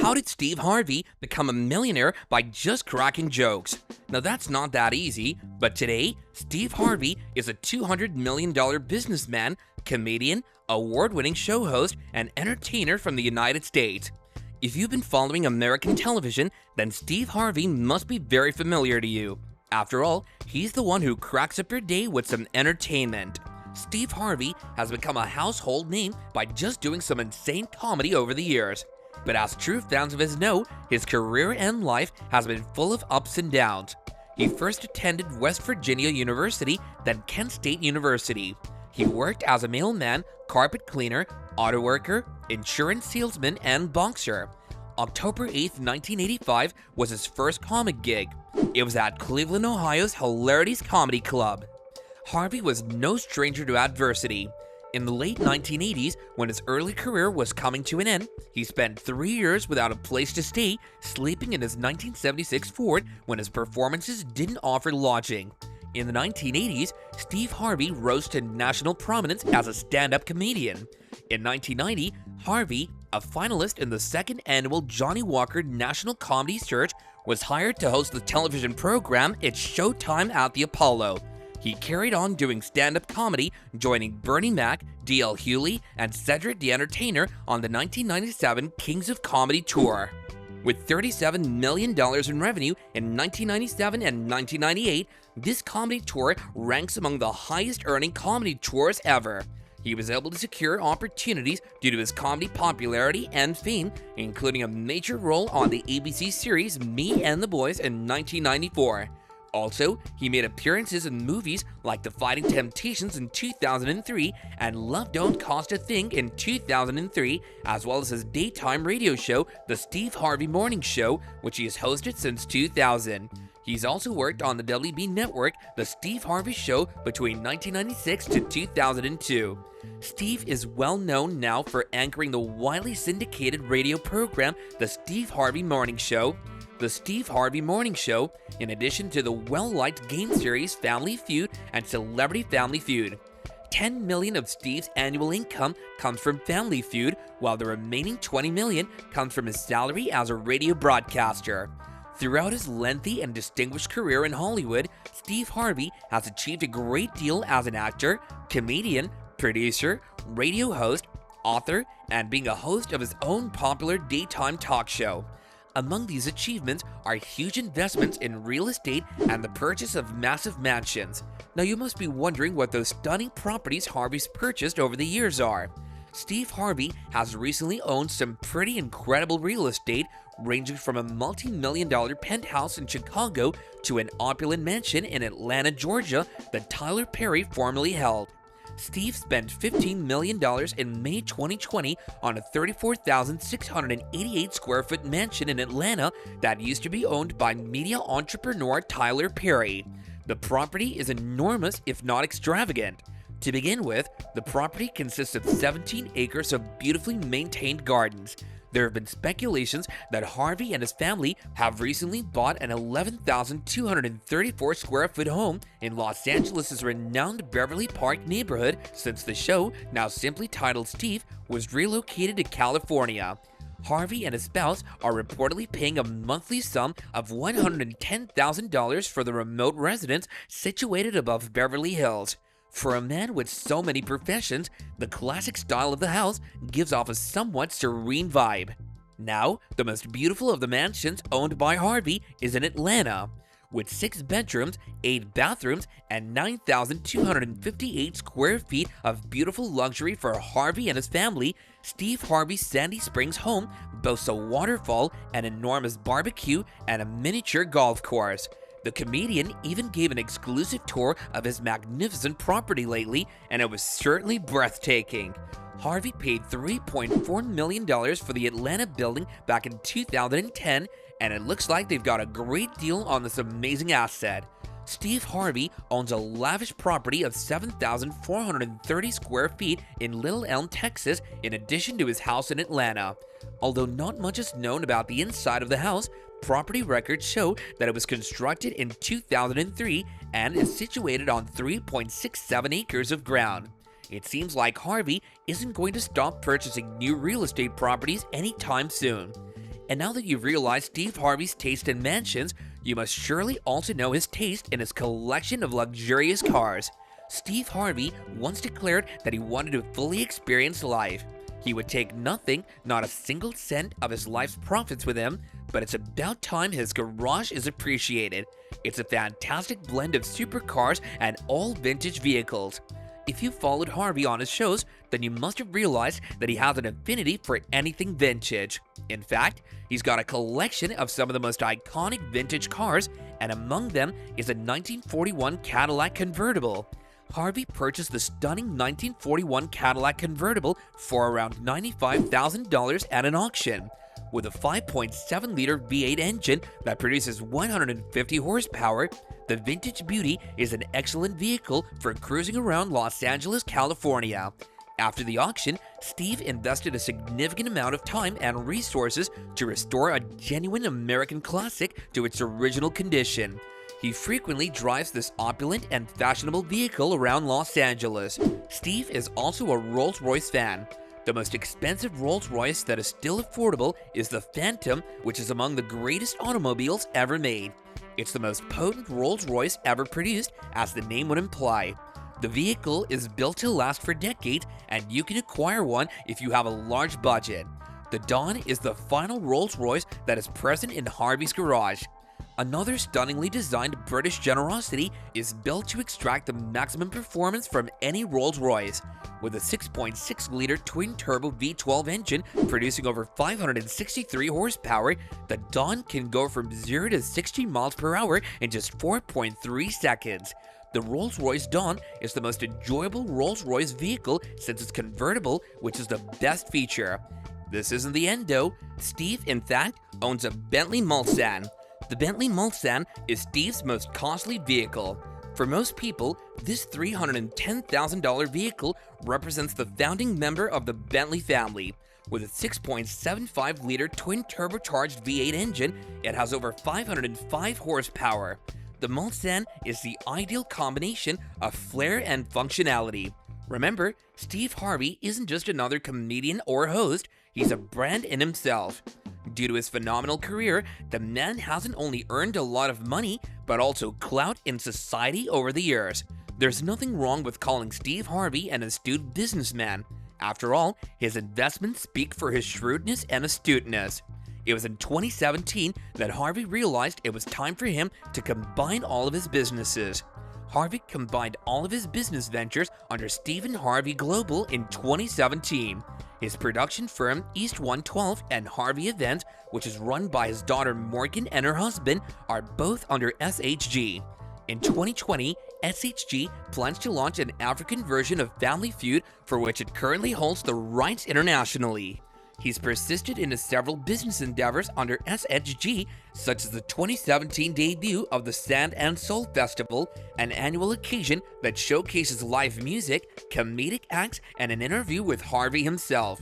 How did Steve Harvey become a millionaire by just cracking jokes? Now that's not that easy, but today, Steve Harvey is a $200 million businessman, comedian, award-winning show host, and entertainer from the United States. If you've been following American television, then Steve Harvey must be very familiar to you. After all, he's the one who cracks up your day with some entertainment. Steve Harvey has become a household name by just doing some insane comedy over the years. But as true fans of his know, his career and life has been full of ups and downs. He first attended West Virginia University, then Kent State University. He worked as a mailman, carpet cleaner, auto worker, insurance salesman, and boxer. October 8, 1985 was his first comic gig. It was at Cleveland, Ohio's Hilarities Comedy Club. Harvey was no stranger to adversity. In the late 1980s, when his early career was coming to an end, he spent 3 years without a place to stay, sleeping in his 1976 Ford when his performances didn't offer lodging. In the 1980s, Steve Harvey rose to national prominence as a stand-up comedian. In 1990, Harvey, a finalist in the second annual Johnny Walker National Comedy Search, was hired to host the television program It's Showtime at the Apollo. He carried on doing stand-up comedy, joining Bernie Mac, D.L. Hewley, and Cedric the Entertainer on the 1997 Kings of Comedy Tour. With $37 million in revenue in 1997 and 1998, this comedy tour ranks among the highest-earning comedy tours ever. He was able to secure opportunities due to his comedy popularity and fame, including a major role on the ABC series Me and the Boys in 1994. Also, he made appearances in movies like The Fighting Temptations in 2003 and Love Don't Cost a Thing in 2003, as well as his daytime radio show, The Steve Harvey Morning Show, which he has hosted since 2000. He's also worked on the WB network, The Steve Harvey Show, between 1996 to 2002. Steve is well known now for anchoring the widely syndicated radio program, The Steve Harvey Morning Show. The Steve Harvey Morning Show, in addition to the well-liked game series Family Feud and Celebrity Family Feud. $10 million of Steve's annual income comes from Family Feud, while the remaining $20 million comes from his salary as a radio broadcaster. Throughout his lengthy and distinguished career in Hollywood, Steve Harvey has achieved a great deal as an actor, comedian, producer, radio host, author, and being a host of his own popular daytime talk show. Among these achievements are huge investments in real estate and the purchase of massive mansions. Now you must be wondering what those stunning properties Harvey's purchased over the years are. Steve Harvey has recently owned some pretty incredible real estate, ranging from a multi-million-dollar penthouse in Chicago to an opulent mansion in Atlanta, Georgia that Tyler Perry formerly held. Steve spent $15 million in May 2020 on a 34,688 square foot mansion in Atlanta that used to be owned by media entrepreneur Tyler Perry. The property is enormous, if not extravagant. To begin with, the property consists of 17 acres of beautifully maintained gardens. There have been speculations that Harvey and his family have recently bought an 11,234 square foot home in Los Angeles' renowned Beverly Park neighborhood since the show, now simply titled Steve, was relocated to California. Harvey and his spouse are reportedly paying a monthly sum of $110,000 for the remote residence situated above Beverly Hills. For a man with so many professions, the classic style of the house gives off a somewhat serene vibe. Now, the most beautiful of the mansions owned by Harvey is in Atlanta. With 6 bedrooms, 8 bathrooms, and 9,258 square feet of beautiful luxury for Harvey and his family, Steve Harvey's Sandy Springs home boasts a waterfall, an enormous barbecue, and a miniature golf course. The comedian even gave an exclusive tour of his magnificent property lately, and it was certainly breathtaking. Harvey paid $3.4 million for the Atlanta building back in 2010, and it looks like they've got a great deal on this amazing asset. Steve Harvey owns a lavish property of 7,430 square feet in Little Elm, Texas, in addition to his house in Atlanta. Although not much is known about the inside of the house, property records show that it was constructed in 2003 and is situated on 3.67 acres of ground. It seems like Harvey isn't going to stop purchasing new real estate properties anytime soon. And now that you've realized Steve Harvey's taste in mansions, you must surely also know his taste in his collection of luxurious cars. Steve Harvey once declared that he wanted to fully experience life. He would take nothing, not a single cent of his life's profits with him, but it's about time his garage is appreciated. It's a fantastic blend of supercars and all vintage vehicles. If you followed Harvey on his shows, then you must have realized that he has an affinity for anything vintage. In fact, he's got a collection of some of the most iconic vintage cars, and among them is a 1941 Cadillac convertible. Harvey purchased the stunning 1941 Cadillac convertible for around $95,000 at an auction. With a 5.7-liter V8 engine that produces 150 horsepower, the vintage beauty is an excellent vehicle for cruising around Los Angeles, California. After the auction, Steve invested a significant amount of time and resources to restore a genuine American classic to its original condition. He frequently drives this opulent and fashionable vehicle around Los Angeles. Steve is also a Rolls-Royce fan. The most expensive Rolls-Royce that is still affordable is the Phantom, which is among the greatest automobiles ever made. It's the most potent Rolls-Royce ever produced, as the name would imply. The vehicle is built to last for decades, and you can acquire one if you have a large budget. The Dawn is the final Rolls-Royce that is present in Harvey's garage. Another stunningly designed British generosity is built to extract the maximum performance from any Rolls-Royce. With a 6.6-liter twin-turbo V12 engine producing over 563 horsepower, the Dawn can go from 0 to 60 miles per hour in just 4.3 seconds. The Rolls-Royce Dawn is the most enjoyable Rolls-Royce vehicle since it's convertible, which is the best feature. This isn't the end though. Steve, in fact, owns a Bentley Mulsanne. The Bentley Mulsanne is Steve's most costly vehicle. For most people, this $310,000 vehicle represents the founding member of the Bentley family. With a 6.75-liter twin-turbocharged V8 engine, it has over 505 horsepower. The Mulsanne is the ideal combination of flair and functionality. Remember, Steve Harvey isn't just another comedian or host, he's a brand in himself. Due to his phenomenal career, the man hasn't only earned a lot of money, but also clout in society over the years. There's nothing wrong with calling Steve Harvey an astute businessman. After all, his investments speak for his shrewdness and astuteness. It was in 2017 that Harvey realized it was time for him to combine all of his businesses. Harvey combined all of his business ventures under Stephen Harvey Global in 2017. His production firm East 112 and Harvey Events, which is run by his daughter Morgan and her husband, are both under SHG. In 2020, SHG plans to launch an African version of Family Feud, for which it currently holds the rights internationally. He's persisted into several business endeavors under SHG, such as the 2017 debut of the Sand and Soul Festival, an annual occasion that showcases live music, comedic acts, and an interview with Harvey himself.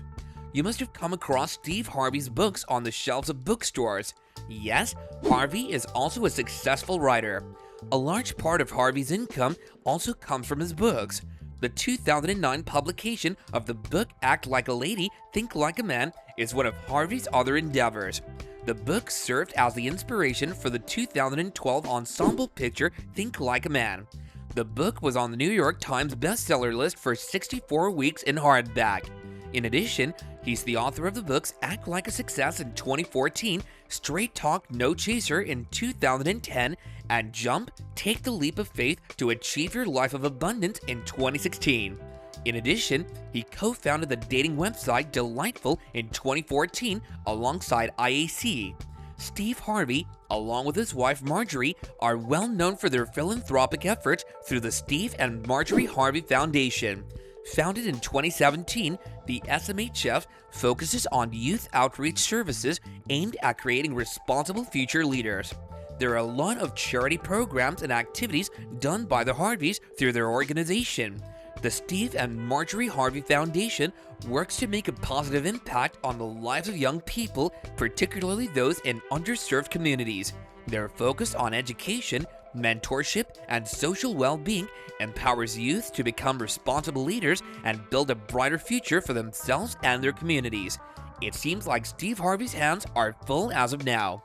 You must have come across Steve Harvey's books on the shelves of bookstores. Yes, Harvey is also a successful writer. A large part of Harvey's income also comes from his books. The 2009 publication of the book Act Like a Lady, Think Like a Man is one of Harvey's other endeavors. The book served as the inspiration for the 2012 ensemble picture Think Like a Man. The book was on the New York Times bestseller list for 64 weeks in hardback. In addition, he's the author of the books Act Like a Success in 2014, Straight Talk No Chaser in 2010, and Jump, Take the Leap of Faith to Achieve Your Life of Abundance in 2016. In addition, he co-founded the dating website Delightful in 2014 alongside IAC. Steve Harvey, along with his wife Marjorie, are well known for their philanthropic efforts through the Steve and Marjorie Harvey Foundation. Founded in 2017, the SMHF focuses on youth outreach services aimed at creating responsible future leaders. There are a lot of charity programs and activities done by the Harveys through their organization. The Steve and Marjorie Harvey Foundation works to make a positive impact on the lives of young people, particularly those in underserved communities. Their focus on education, mentorship, and social well-being empowers youth to become responsible leaders and build a brighter future for themselves and their communities. It seems like Steve Harvey's hands are full as of now.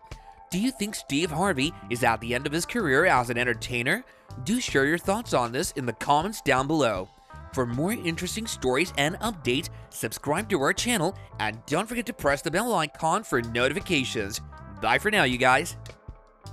Do you think Steve Harvey is at the end of his career as an entertainer? Do share your thoughts on this in the comments down below. For more interesting stories and updates, subscribe to our channel and don't forget to press the bell icon for notifications. Bye for now, you guys.